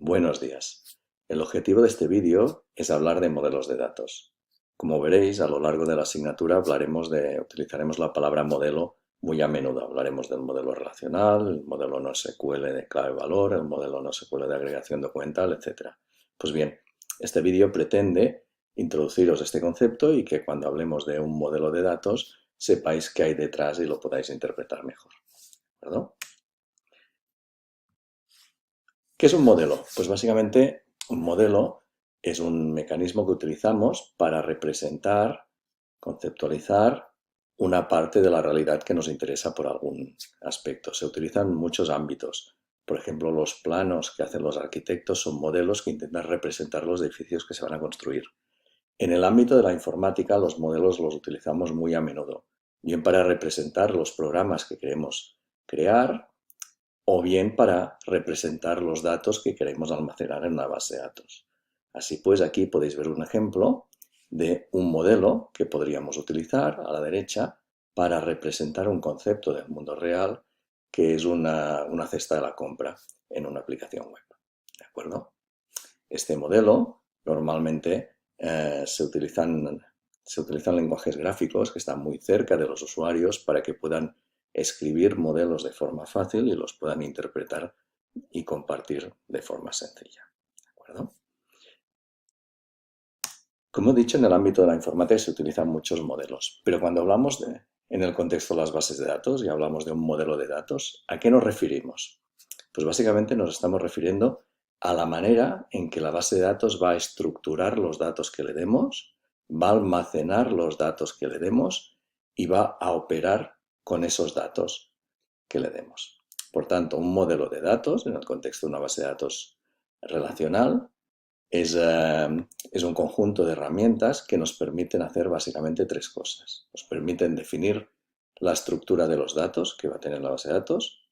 Buenos días. El objetivo de este vídeo es hablar de modelos de datos. Como veréis, a lo largo de la asignatura utilizaremos la palabra modelo muy a menudo. Hablaremos del modelo relacional, el modelo NoSQL de clave-valor, el modelo NoSQL de agregación documental, etc. Pues bien, este vídeo pretende introduciros este concepto y que cuando hablemos de un modelo de datos sepáis qué hay detrás y lo podáis interpretar mejor. ¿De acuerdo? ¿Qué es un modelo? Pues básicamente un modelo es un mecanismo que utilizamos para representar, conceptualizar una parte de la realidad que nos interesa por algún aspecto. Se utilizan en muchos ámbitos. Por ejemplo, los planos que hacen los arquitectos son modelos que intentan representar los edificios que se van a construir. En el ámbito de la informática, los modelos los utilizamos muy a menudo, bien para representar los programas que queremos crear, o bien para representar los datos que queremos almacenar en una base de datos. Así pues, aquí podéis ver un ejemplo de un modelo que podríamos utilizar a la derecha para representar un concepto del mundo real que es una cesta de la compra en una aplicación web. ¿De acuerdo? Este modelo normalmente se utilizan lenguajes gráficos que están muy cerca de los usuarios para que puedan escribir modelos de forma fácil y los puedan interpretar y compartir de forma sencilla. ¿De acuerdo? Como he dicho, en el ámbito de la informática se utilizan muchos modelos, pero cuando hablamos en el contexto de las bases de datos y hablamos de un modelo de datos, ¿a qué nos referimos? Pues básicamente nos estamos refiriendo a la manera en que la base de datos va a estructurar los datos que le demos, va a almacenar los datos que le demos y va a operar con esos datos que le demos. Por tanto, un modelo de datos, en el contexto de una base de datos relacional, es un conjunto de herramientas que nos permiten hacer básicamente tres cosas. Nos permiten definir la estructura de los datos que va a tener la base de datos,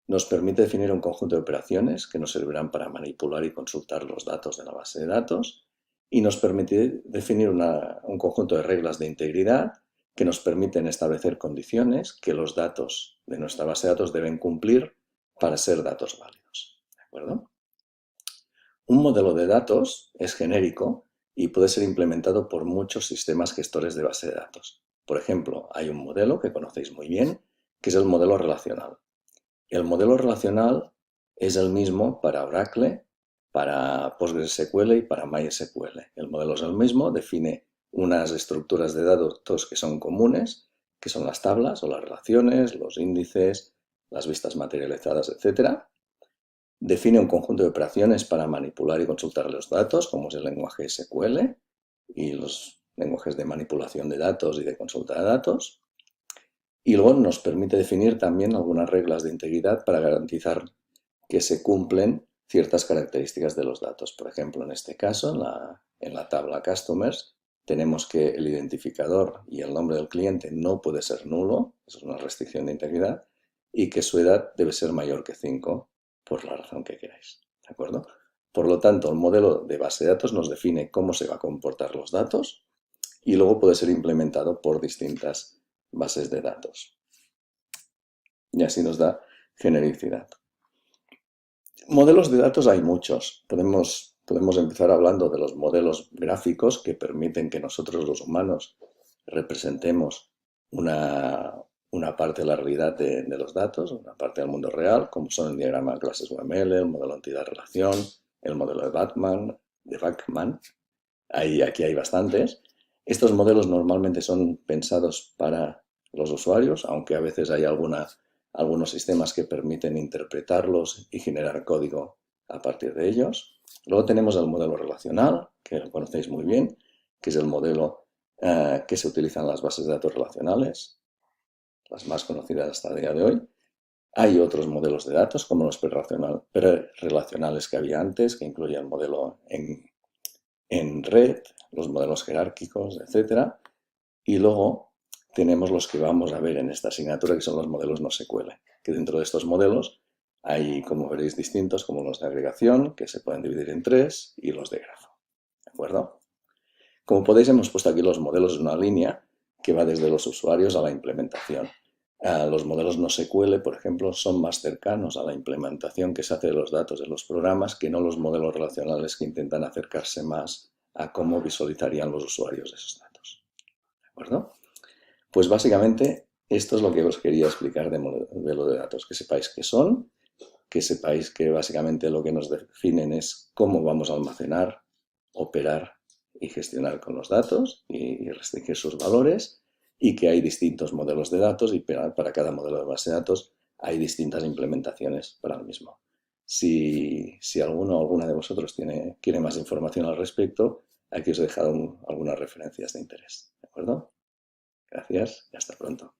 nos permite definir un conjunto de operaciones que nos servirán para manipular y consultar los datos de la base de datos y nos permite definir un conjunto de reglas de integridad que nos permiten establecer condiciones que los datos de nuestra base de datos deben cumplir para ser datos válidos. ¿De acuerdo? Un modelo de datos es genérico y puede ser implementado por muchos sistemas gestores de base de datos. Por ejemplo, hay un modelo que conocéis muy bien, que es el modelo relacional. El modelo relacional es el mismo para Oracle, para PostgreSQL y para MySQL. El modelo es el mismo, define unas estructuras de datos que son comunes, que son las tablas o las relaciones, los índices, las vistas materializadas, etc. Define un conjunto de operaciones para manipular y consultar los datos, como es el lenguaje SQL y los lenguajes de manipulación de datos y de consulta de datos. Y luego nos permite definir también algunas reglas de integridad para garantizar que se cumplen ciertas características de los datos. Por ejemplo, en este caso, en la tabla Customers, tenemos que el identificador y el nombre del cliente no puede ser nulo, eso es una restricción de integridad, y que su edad debe ser mayor que 5, por la razón que queráis. ¿De acuerdo? Por lo tanto, el modelo de base de datos nos define cómo se va a comportar los datos y luego puede ser implementado por distintas bases de datos. Y así nos da genericidad. Modelos de datos hay muchos. Podemos empezar hablando de los modelos gráficos que permiten que nosotros los humanos representemos una parte de la realidad de los datos, una parte del mundo real, como son el diagrama de clases UML, el modelo entidad-relación, el modelo de Bachmann. Aquí hay bastantes. Estos modelos normalmente son pensados para los usuarios, aunque a veces hay algunos sistemas que permiten interpretarlos y generar código a partir de ellos. Luego tenemos el modelo relacional, que lo conocéis muy bien, que es el modelo que se utiliza en las bases de datos relacionales, las más conocidas hasta el día de hoy. Hay otros modelos de datos, como los prerrelacionales que había antes, que incluyen el modelo en red, los modelos jerárquicos, etc. Y luego tenemos los que vamos a ver en esta asignatura, que son los modelos NoSQL, que dentro de estos modelos hay, como veréis, distintos, como los de agregación, que se pueden dividir en tres, y los de grafo. ¿De acuerdo? Como podéis, hemos puesto aquí los modelos en una línea que va desde los usuarios a la implementación. Los modelos NoSQL, por ejemplo, son más cercanos a la implementación que se hace de los datos en los programas que no los modelos relacionales que intentan acercarse más a cómo visualizarían los usuarios esos datos. ¿De acuerdo? Pues básicamente esto es lo que os quería explicar de modelo de datos, que sepáis qué son, que sepáis que básicamente lo que nos definen es cómo vamos a almacenar, operar y gestionar con los datos y restringir sus valores, y que hay distintos modelos de datos y para cada modelo de base de datos hay distintas implementaciones para el mismo. Si alguno o alguna de vosotros quiere más información al respecto, aquí os he dejado algunas referencias de interés. ¿De acuerdo? Gracias y hasta pronto.